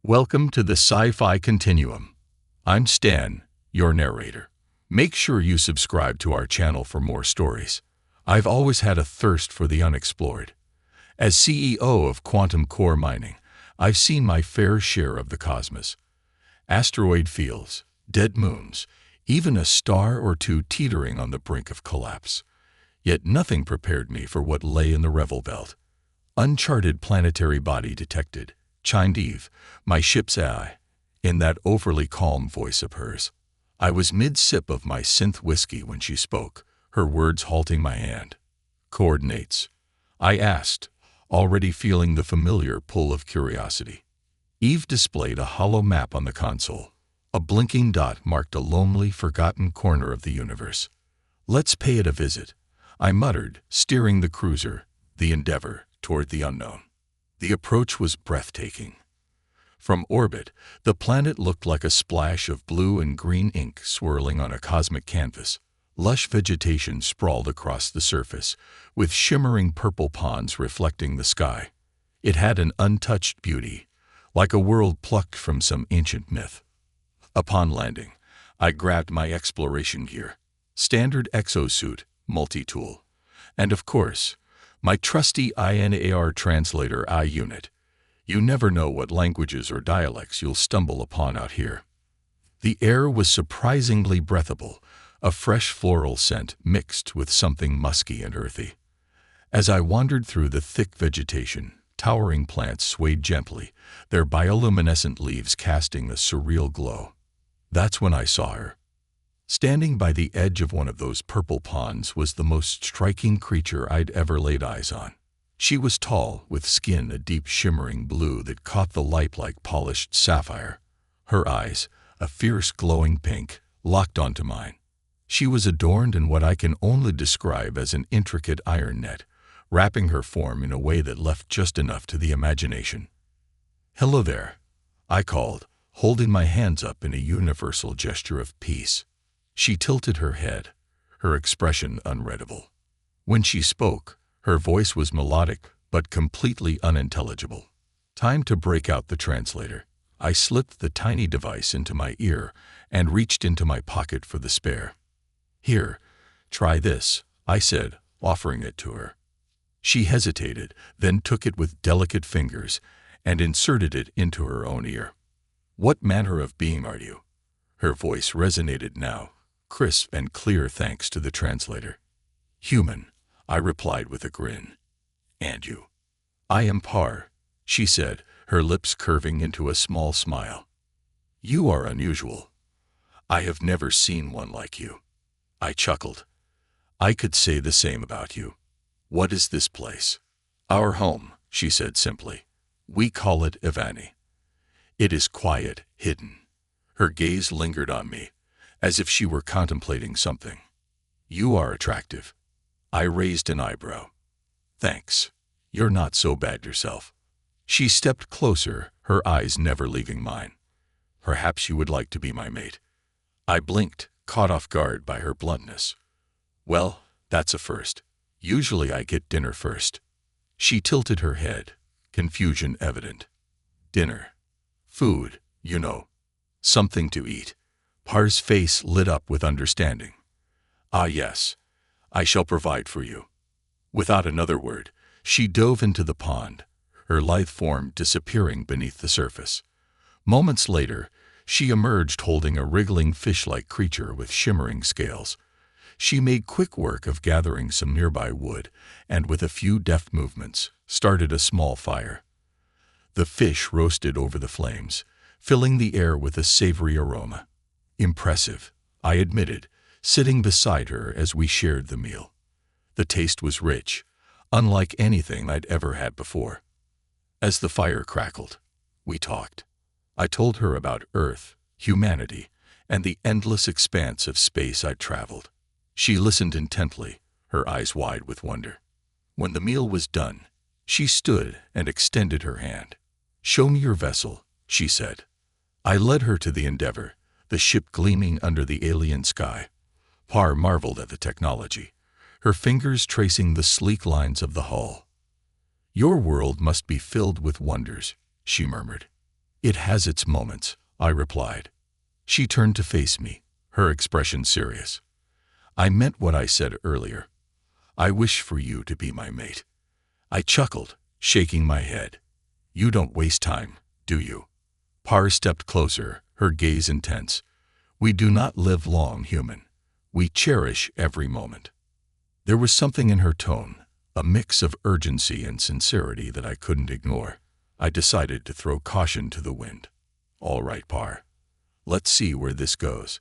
Welcome to the Sci-Fi Continuum. I'm Stan, your narrator. Make sure you subscribe to our channel for more stories. I've always had a thirst for the unexplored. As CEO of quantum core mining, I've seen my fair share of the cosmos. Asteroid fields, dead moons, even a star or two teetering on the brink of collapse. Yet nothing prepared me for what lay in the Revel Belt. Uncharted planetary body detected, chimed Eve, my ship's AI, in that overly calm voice of hers. I was mid-sip of my synth whiskey when she spoke, her words halting my hand. Coordinates, I asked, already feeling the familiar pull of curiosity. Eve displayed a hollow map on the console. A blinking dot marked a lonely, forgotten corner of the universe. Let's pay it a visit, I muttered, steering the cruiser, the Endeavor, toward the unknown. The approach was breathtaking. From orbit, the planet looked like a splash of blue and green ink swirling on a cosmic canvas. Lush vegetation sprawled across the surface, with shimmering purple ponds reflecting the sky. It had an untouched beauty, like a world plucked from some ancient myth. Upon landing, I grabbed my exploration gear, standard exosuit, multi-tool, and of course, my trusty INAR translator I-unit. You never know what languages or dialects you'll stumble upon out here. The air was surprisingly breathable, a fresh floral scent mixed with something musky and earthy. As I wandered through the thick vegetation, towering plants swayed gently, their bioluminescent leaves casting a surreal glow. That's when I saw her. Standing by the edge of one of those purple ponds was the most striking creature I'd ever laid eyes on. She was tall, with skin a deep shimmering blue that caught the light like polished sapphire. Her eyes, a fierce glowing pink, locked onto mine. She was adorned in what I can only describe as an intricate iron net, wrapping her form in a way that left just enough to the imagination. "Hello there," I called, holding my hands up in a universal gesture of peace. She tilted her head, her expression unreadable. When she spoke, her voice was melodic but completely unintelligible. Time to break out the translator. I slipped the tiny device into my ear and reached into my pocket for the spare. "Here, try this," I said, offering it to her. She hesitated, then took it with delicate fingers and inserted it into her own ear. "What manner of being are you?" Her voice resonated now, crisp and clear thanks to the translator. "Human," I replied with a grin. "And you?" "I am Par," she said, her lips curving into a small smile. "You are unusual. I have never seen one like you." I chuckled. "I could say the same about you. What is this place?" "Our home," she said simply. "We call it Ivani. It is quiet, hidden." Her gaze lingered on me, as if she were contemplating something. "You are attractive." I raised an eyebrow. "Thanks. You're not so bad yourself." She stepped closer, her eyes never leaving mine. "Perhaps you would like to be my mate." I blinked, caught off guard by her bluntness. "Well, that's a first. Usually I get dinner first." She tilted her head, confusion evident. "Dinner. Food, you know. Something to eat." Par's face lit up with understanding. "Ah yes, I shall provide for you." Without another word, she dove into the pond, her lithe form disappearing beneath the surface. Moments later, she emerged holding a wriggling fish-like creature with shimmering scales. She made quick work of gathering some nearby wood, and with a few deft movements, started a small fire. The fish roasted over the flames, filling the air with a savory aroma. "Impressive," I admitted, sitting beside her as we shared the meal. The taste was rich, unlike anything I'd ever had before. As the fire crackled, we talked. I told her about Earth, humanity, and the endless expanse of space I'd traveled. She listened intently, her eyes wide with wonder. When the meal was done, she stood and extended her hand. "Show me your vessel," she said. I led her to the Endeavor, the ship gleaming under the alien sky. Par marveled at the technology, her fingers tracing the sleek lines of the hull. "Your world must be filled with wonders," she murmured. It has its moments, I replied. She turned to face me, her expression serious. I meant what I said earlier. I wish for you to be my mate. I chuckled, shaking my head. You don't waste time, do you? Par stepped closer, her gaze intense. We do not live long, human. We cherish every moment. There was something in her tone, a mix of urgency and sincerity that I couldn't ignore. I decided to throw caution to the wind. All right, Par. Let's see where this goes.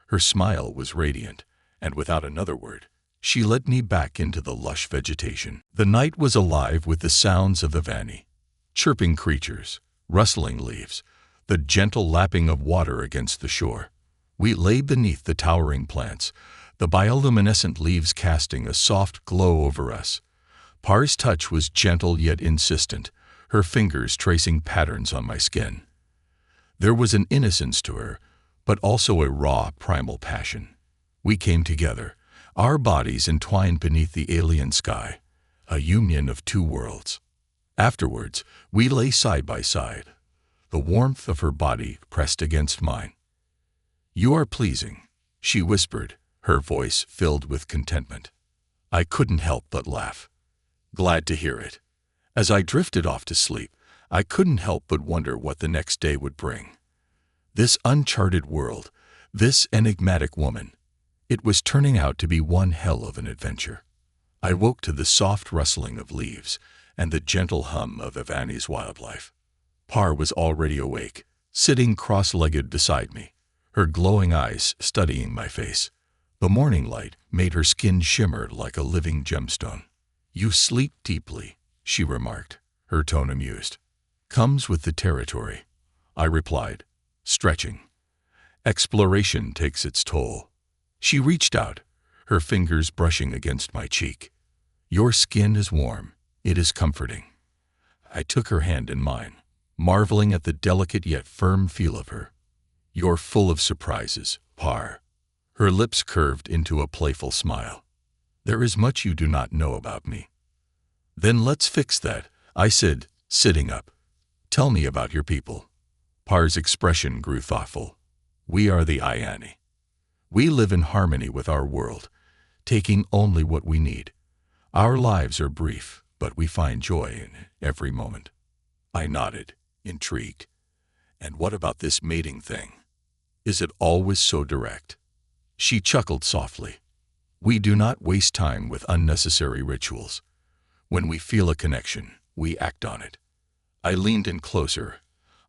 Her smile was radiant, and without another word, she led me back into the lush vegetation. The night was alive with the sounds of Ivani, chirping creatures, rustling leaves, the gentle lapping of water against the shore. We lay beneath the towering plants, the bioluminescent leaves casting a soft glow over us. Par's touch was gentle yet insistent, her fingers tracing patterns on my skin. There was an innocence to her, but also a raw, primal passion. We came together, our bodies entwined beneath the alien sky, a union of two worlds. Afterwards, we lay side by side, the warmth of her body pressed against mine. You are pleasing, she whispered, her voice filled with contentment. I couldn't help but laugh. Glad to hear it. As I drifted off to sleep, I couldn't help but wonder what the next day would bring. This uncharted world, this enigmatic woman, it was turning out to be one hell of an adventure. I woke to the soft rustling of leaves and the gentle hum of Ivani's wildlife. Par was already awake, sitting cross-legged beside me, her glowing eyes studying my face. The morning light made her skin shimmer like a living gemstone. You sleep deeply, she remarked, her tone amused. Comes with the territory, I replied, stretching. Exploration takes its toll. She reached out, her fingers brushing against my cheek. Your skin is warm. It is comforting. I took her hand in mine, marveling at the delicate yet firm feel of her. You're full of surprises, Par. Her lips curved into a playful smile. There is much you do not know about me. Then let's fix that, I said, sitting up. Tell me about your people. Par's expression grew thoughtful. We are the Iani. We live in harmony with our world, taking only what we need. Our lives are brief, but we find joy in every moment. I nodded, intrigued. And what about this mating thing? Is it always so direct? She chuckled softly. We do not waste time with unnecessary rituals. When we feel a connection, we act on it. I leaned in closer,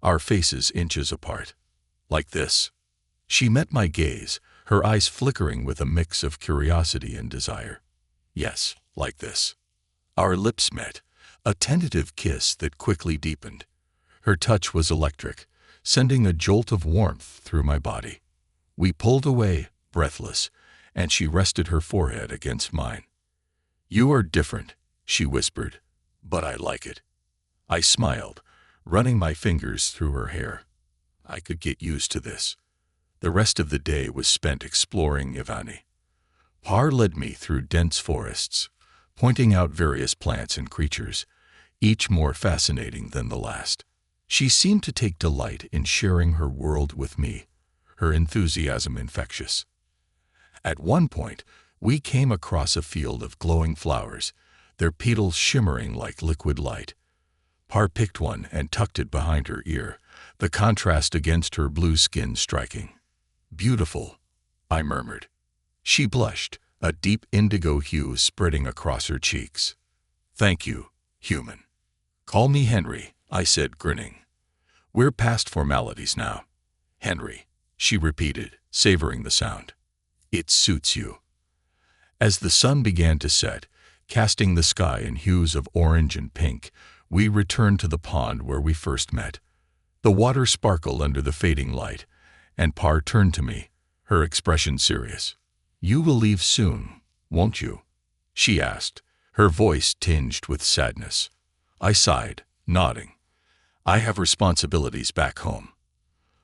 our faces inches apart. Like this. She met my gaze, her eyes flickering with a mix of curiosity and desire. Yes, like this. Our lips met, a tentative kiss that quickly deepened. Her touch was electric, sending a jolt of warmth through my body. We pulled away, breathless, and she rested her forehead against mine. You are different, she whispered, but I like it. I smiled, running my fingers through her hair. I could get used to this. The rest of the day was spent exploring Ivani. Par led me through dense forests, pointing out various plants and creatures, each more fascinating than the last. She seemed to take delight in sharing her world with me, her enthusiasm infectious. At one point, we came across a field of glowing flowers, their petals shimmering like liquid light. Par picked one and tucked it behind her ear, the contrast against her blue skin striking. Beautiful, I murmured. She blushed, a deep indigo hue spreading across her cheeks. Thank you, human. Call me Henry, I said, grinning. We're past formalities now. Henry, she repeated, savoring the sound. It suits you. As the sun began to set, casting the sky in hues of orange and pink, we returned to the pond where we first met. The water sparkled under the fading light, and Par turned to me, her expression serious. You will leave soon, won't you? She asked, her voice tinged with sadness. I sighed, nodding. I have responsibilities back home.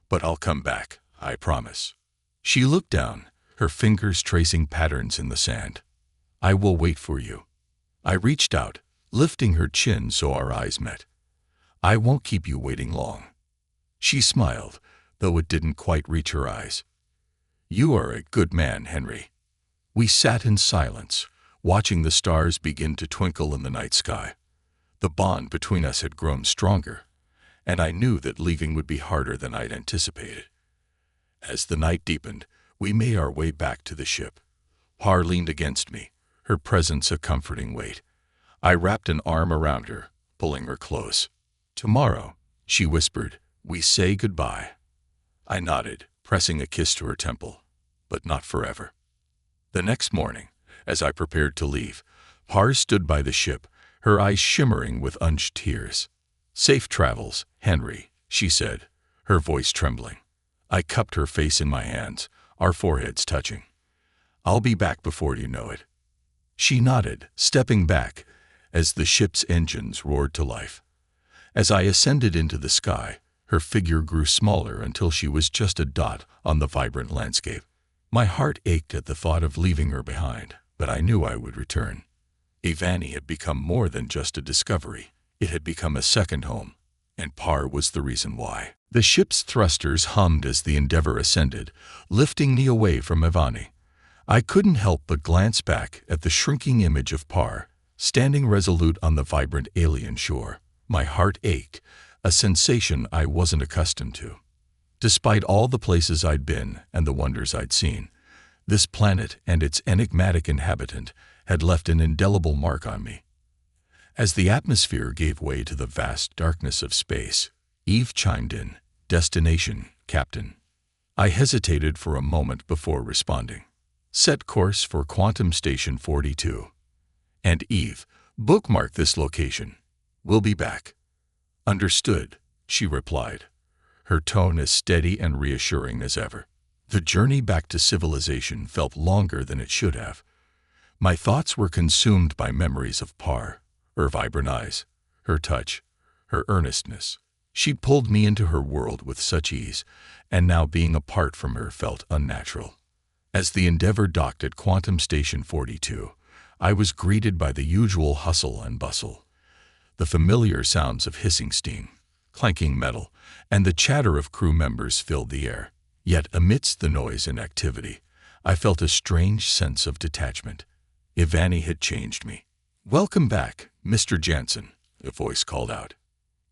But I'll come back, I promise. She looked down, her fingers tracing patterns in the sand. I will wait for you. I reached out, lifting her chin so our eyes met. I won't keep you waiting long. She smiled, though it didn't quite reach her eyes. "You are a good man, Henry." We sat in silence, watching the stars begin to twinkle in the night sky. The bond between us had grown stronger, and I knew that leaving would be harder than I'd anticipated. As the night deepened, we made our way back to the ship. Par leaned against me, her presence a comforting weight. I wrapped an arm around her, pulling her close. "Tomorrow," she whispered, "we say goodbye." I nodded, pressing a kiss to her temple, but not forever. The next morning, as I prepared to leave, Par stood by the ship, her eyes shimmering with unshed tears. "Safe travels, Henry," she said, her voice trembling. I cupped her face in my hands, our foreheads touching. "I'll be back before you know it." She nodded, stepping back as the ship's engines roared to life. As I ascended into the sky, her figure grew smaller until she was just a dot on the vibrant landscape. My heart ached at the thought of leaving her behind, but I knew I would return. Avani had become more than just a discovery. It had become a second home, and Par was the reason why. The ship's thrusters hummed as the Endeavour ascended, lifting me away from Avani. I couldn't help but glance back at the shrinking image of Par, standing resolute on the vibrant alien shore. My heart ached, a sensation I wasn't accustomed to. Despite all the places I'd been and the wonders I'd seen, this planet and its enigmatic inhabitant had left an indelible mark on me. As the atmosphere gave way to the vast darkness of space, Eve chimed in, "Destination, Captain." I hesitated for a moment before responding. "Set course for Quantum Station 42. And Eve, bookmark this location. We'll be back." "Understood," she replied, her tone as steady and reassuring as ever. The journey back to civilization felt longer than it should have. My thoughts were consumed by memories of Par, her vibrant eyes, her touch, her earnestness. She'd pulled me into her world with such ease, and now being apart from her felt unnatural. As the Endeavour docked at Quantum Station 42, I was greeted by the usual hustle and bustle. The familiar sounds of hissing steam, clanking metal, and the chatter of crew members filled the air. Yet amidst the noise and activity, I felt a strange sense of detachment. Avani had changed me. "Welcome back, Mr. Jansen," a voice called out.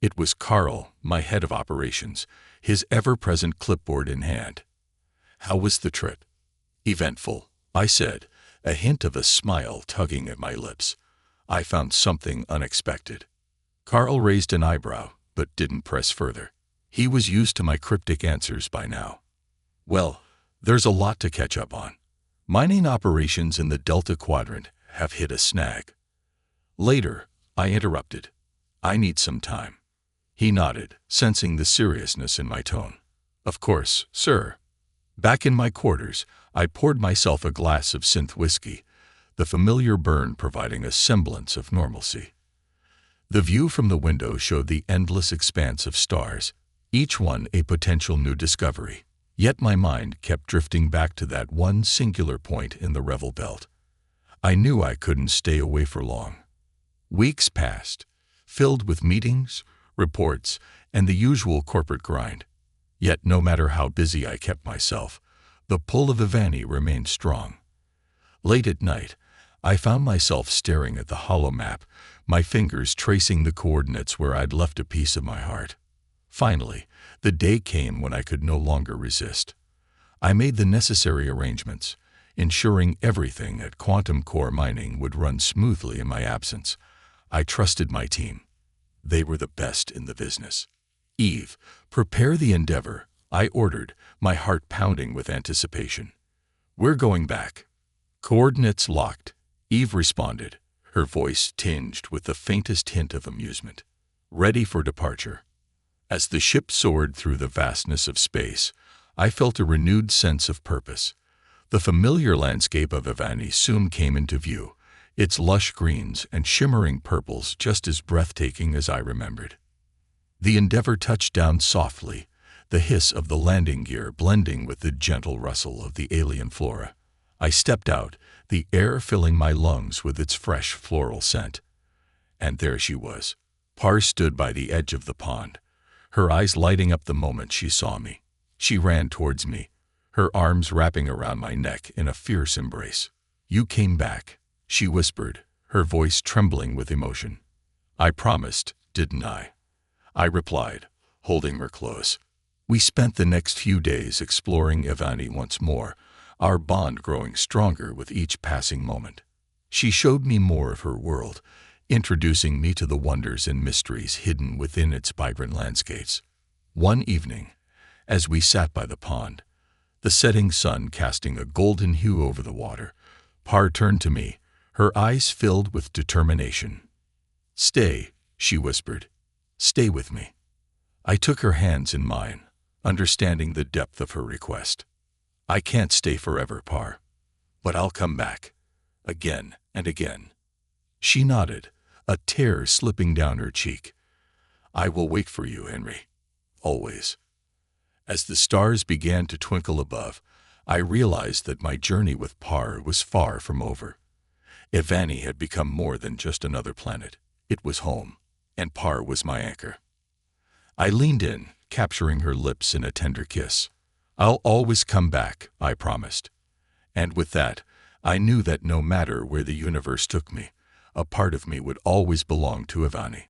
It was Carl, my head of operations, his ever-present clipboard in hand. "How was the trip?" "Eventful," I said, a hint of a smile tugging at my lips. "I found something unexpected." Carl raised an eyebrow, but didn't press further. He was used to my cryptic answers by now. "Well, there's a lot to catch up on. Mining operations in the Delta Quadrant have hit a snag." "Later," I interrupted. "I need some time." He nodded, sensing the seriousness in my tone. "Of course, sir." Back in my quarters, I poured myself a glass of synth whiskey, the familiar burn providing a semblance of normalcy. The view from the window showed the endless expanse of stars, each one a potential new discovery. Yet my mind kept drifting back to that one singular point in the Revel Belt. I knew I couldn't stay away for long. Weeks passed, filled with meetings, reports, and the usual corporate grind. Yet no matter how busy I kept myself, the pull of Avani remained strong. Late at night, I found myself staring at the hollow map, my fingers tracing the coordinates where I'd left a piece of my heart. Finally, the day came when I could no longer resist. I made the necessary arrangements, ensuring everything at Quantum Core Mining would run smoothly in my absence. I trusted my team. They were the best in the business. "Eve, prepare the Endeavour," I ordered, my heart pounding with anticipation. "We're going back." "Coordinates locked," Eve responded, her voice tinged with the faintest hint of amusement. "Ready for departure." As the ship soared through the vastness of space, I felt a renewed sense of purpose. The familiar landscape of Avani soon came into view, its lush greens and shimmering purples just as breathtaking as I remembered. The Endeavour touched down softly, the hiss of the landing gear blending with the gentle rustle of the alien flora. I stepped out, the air filling my lungs with its fresh floral scent. And there she was. Par stood by the edge of the pond, her eyes lighting up the moment she saw me. She ran towards me, her arms wrapping around my neck in a fierce embrace. "You came back," she whispered, her voice trembling with emotion. "I promised, didn't I?" I replied, holding her close. We spent the next few days exploring Evani once more, our bond growing stronger with each passing moment. She showed me more of her world, introducing me to the wonders and mysteries hidden within its vibrant landscapes. One evening, as we sat by the pond, the setting sun casting a golden hue over the water, Par turned to me, her eyes filled with determination. "Stay," she whispered. "Stay with me." I took her hands in mine, understanding the depth of her request. "I can't stay forever, Par, but I'll come back, again and again." She nodded, a tear slipping down her cheek. "I will wait for you, Henry, always." As the stars began to twinkle above, I realized that my journey with Par was far from over. Evani had become more than just another planet. It was home, and Par was my anchor. I leaned in, capturing her lips in a tender kiss. "I'll always come back," I promised. And with that, I knew that no matter where the universe took me, a part of me would always belong to Evani.